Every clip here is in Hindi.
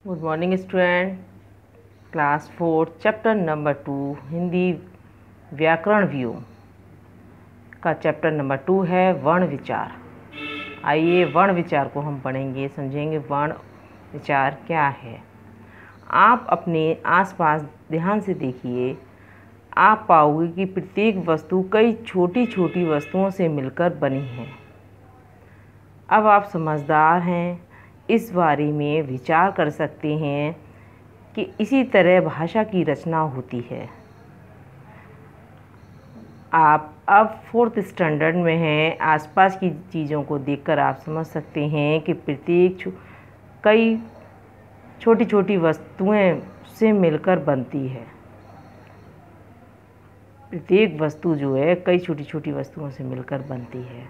Good morning student. Class 4 chapter number 2 Hindi व्याकरण व्यू का चैप्टर नंबर 2 है वर्ण विचार। आइए वर्ण विचार को हम पढ़ेंगे, समझेंगे वर्ण विचार क्या है। आप अपने आसपास ध्यान से देखिए, आप पाओगे कि प्रत्येक वस्तु कई छोटी छोटी वस्तुओं से मिलकर बनी है। अब आप समझदार हैं, इस बारे में विचार कर सकते हैं कि इसी तरह भाषा की रचना होती है। आप अब 4th स्टैंडर्ड में हैं, आसपास की चीज़ों को देखकर आप समझ सकते हैं कि प्रत्येक कई छोटी छोटी वस्तुएं से मिलकर बनती है। प्रत्येक वस्तु जो है कई छोटी छोटी वस्तुओं से मिलकर बनती है।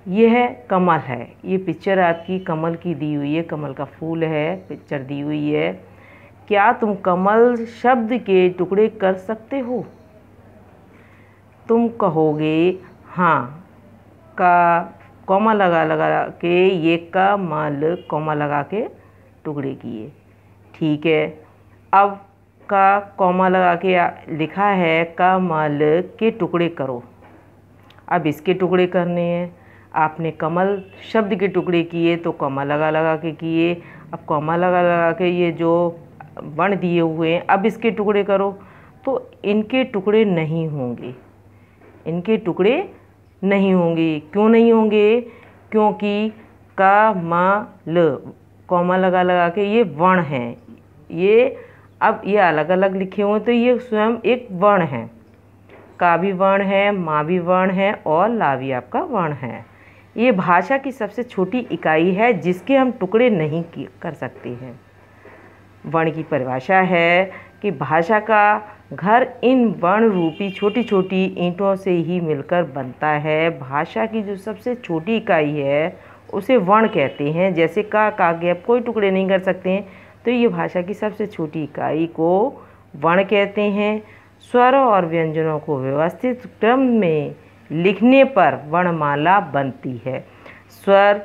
यह कमल है, ये पिक्चर आपकी कमल की दी हुई है, कमल का फूल है, पिक्चर दी हुई है। क्या तुम कमल शब्द के टुकड़े कर सकते हो? तुम कहोगे हाँ, का कॉमा लगा लगा के, ये कमल कॉमा लगा के टुकड़े किए, ठीक है। अब का कॉमा लगा के लिखा है कमल के टुकड़े करो। अब इसके टुकड़े करने हैं। आपने कमल शब्द के टुकड़े किए तो कॉमा लगा लगा के किए। अब कॉमा लगा लगा के ये जो वर्ण दिए हुए हैं, अब इसके टुकड़े करो तो इनके टुकड़े नहीं होंगे, इनके टुकड़े नहीं होंगे। क्यों नहीं होंगे? क्योंकि कमल कॉमा लगा लगा के ये वर्ण हैं। ये अब ये अलग अलग लिखे हुए तो ये स्वयं एक वर्ण है। का भी वर्ण है, माँ भी वर्ण है और ला भी आपका वर्ण है। ये भाषा की सबसे छोटी इकाई है जिसके हम टुकड़े नहीं कर सकते हैं। वर्ण की परिभाषा है कि भाषा का घर इन वर्ण रूपी छोटी छोटी ईंटों से ही मिलकर बनता है। भाषा की जो सबसे छोटी इकाई है उसे वर्ण कहते हैं। जैसे का के आप कोई टुकड़े नहीं कर सकते हैं, तो ये भाषा की सबसे छोटी इकाई को वर्ण कहते हैं। स्वर और व्यंजनों को व्यवस्थित क्रम में लिखने पर वर्णमाला बनती है। स्वर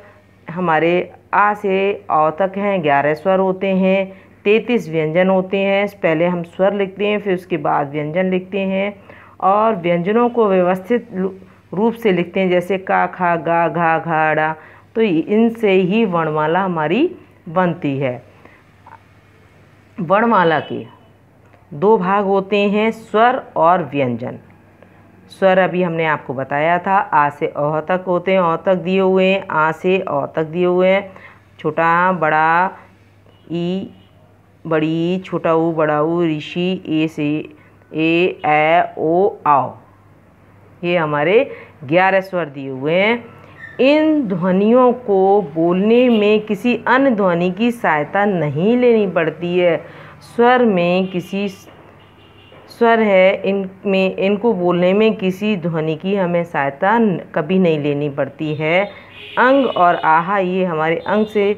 हमारे आ से अ तक हैं, 11 स्वर होते हैं, 33 व्यंजन होते हैं। पहले हम स्वर लिखते हैं, फिर उसके बाद व्यंजन लिखते हैं और व्यंजनों को व्यवस्थित रूप से लिखते हैं, जैसे का, खा, गा, घा, घा, डा। तो इनसे ही वर्णमाला हमारी बनती है। वर्णमाला के 2 भाग होते हैं, स्वर और व्यंजन। स्वर अभी हमने आपको बताया था, आ से अ तक होते हैं, अ तक दिए हुए हैं, आ से अ तक दिए हुए हैं। छोटा बड़ा ई, बड़ी, छोटा ऊ, बड़ा ऊ, ऋषि, ए से ए, ऐ, ओ, आओ। ये हमारे 11 स्वर दिए हुए हैं। इन ध्वनियों को बोलने में किसी अन्य ध्वनि की सहायता नहीं लेनी पड़ती है। स्वर में किसी स्वर है, इनमें इनको बोलने में किसी ध्वनि की हमें सहायता कभी नहीं लेनी पड़ती है। अंग और आहा ये हमारे अंग से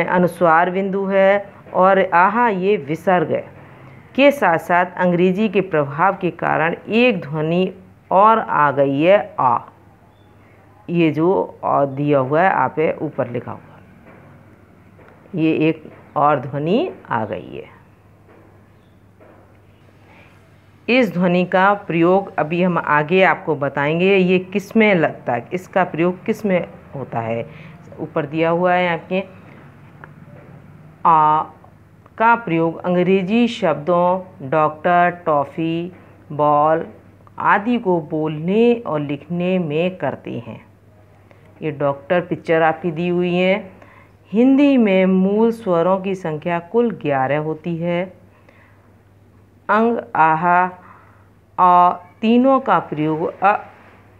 अनुस्वार बिंदु है और आहा ये विसर्ग है। के साथ साथ अंग्रेजी के प्रभाव के कारण एक ध्वनि और आ गई है, आ। ये जो दिया हुआ है आप ऊपर लिखा हुआ, ये एक और ध्वनि आ गई है। इस ध्वनि का प्रयोग अभी हम आगे आपको बताएंगे, ये किस में लगता है, इसका प्रयोग किस में होता है। ऊपर दिया हुआ है आपके, आ का प्रयोग अंग्रेजी शब्दों डॉक्टर, टॉफ़ी, बॉल आदि को बोलने और लिखने में करते हैं। ये डॉक्टर पिक्चर आपकी दी हुई है। हिंदी में मूल स्वरों की संख्या कुल 11 होती है। अंग, आहा, आ तीनों का प्रयोग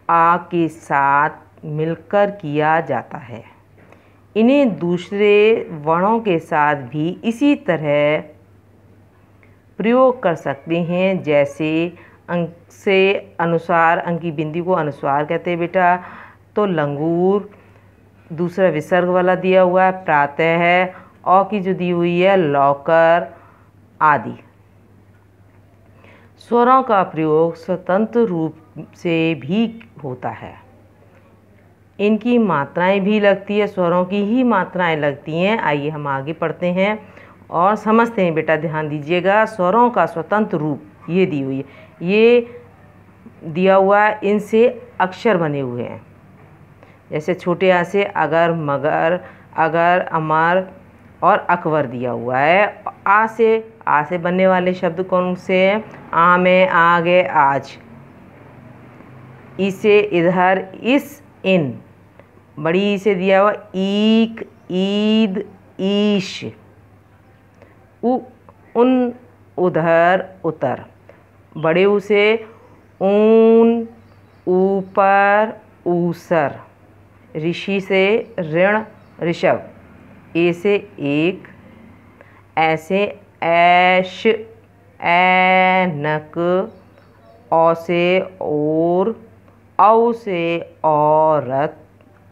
आ के साथ मिलकर किया जाता है। इन्हें दूसरे वर्णों के साथ भी इसी तरह प्रयोग कर सकते हैं। जैसे अंक से अनुसार, अंक की बिंदी को अनुस्वार कहते हैं बेटा, तो लंगूर। दूसरा विसर्ग वाला दिया हुआ है, प्रातः है। औ की जो दी हुई है, लौकर आदि। स्वरों का प्रयोग स्वतंत्र रूप से भी होता है। इनकी मात्राएं भी लगती है, स्वरों की ही मात्राएं लगती हैं। आइए हम आगे पढ़ते हैं और समझते हैं। बेटा ध्यान दीजिएगा, स्वरों का स्वतंत्र रूप ये दी हुई है, ये दिया हुआ है, इनसे अक्षर बने हुए हैं। जैसे छोटे आ से अगर, मगर, अगर, अमर और अकबर दिया हुआ है। आ से बनने वाले शब्द कौन से हैं? आ में, आगे, आज। ई से इधर, इस, इन। बड़ी ई से दिया हुआ ईक, ईद, ईश। उन, उधर, उतर। बड़े ऊ से ऊन, ऊपर, ऊसर। ऋषि से ऋण, ऋषभ। ए से एक, ऐसे ऐश, ऐनक। औ से और, औ से औरत,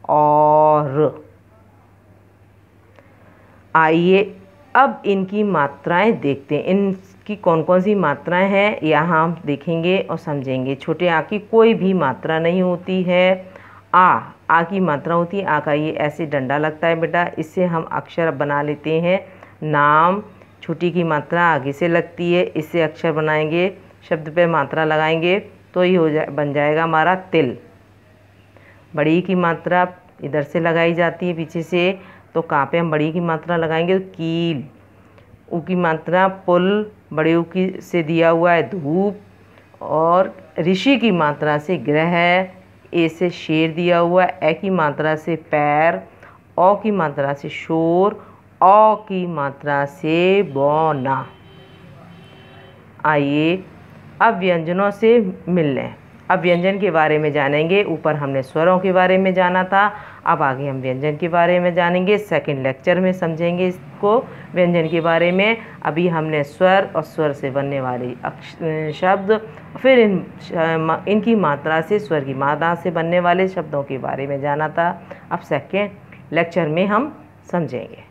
और। आइए अब इनकी मात्राएं देखते हैं। इनकी कौन कौन सी मात्राएं हैं यहाँ हम देखेंगे और समझेंगे। छोटे आ की कोई भी मात्रा नहीं होती है। आ की मात्रा होती है। आ का ये ऐसे डंडा लगता है बेटा, इससे हम अक्षर बना लेते हैं। नाम, छोटी की मात्रा आगे से लगती है, इससे अक्षर बनाएंगे, शब्द पे मात्रा लगाएंगे तो ये बन जाएगा हमारा तिल। बड़ी की मात्रा इधर से लगाई जाती है पीछे से, तो कहाँ पे हम बड़ी की मात्रा लगाएंगे? तो कील। ऊ की मात्रा पुल, बड़े ऊ की से दिया हुआ है धूप। और ऋषि की मात्रा से ग्रह, ए से शेर दिया हुआ है। ए की मात्रा से पैर। औ की मात्रा से शोर। औ की मात्रा से बौना। आइए अब व्यंजनों से मिल लें। अब व्यंजन के बारे में जानेंगे। ऊपर हमने स्वरों के बारे में जाना था, अब आगे हम व्यंजन के बारे में जानेंगे। सेकंड लेक्चर में समझेंगे इसको, व्यंजन के बारे में। अभी हमने स्वर और स्वर से बनने वाले शब्द, फिर इनकी मात्रा से, स्वर की मात्रा से बनने वाले शब्दों के बारे में जाना था। अब सेकंड लेक्चर में हम समझेंगे।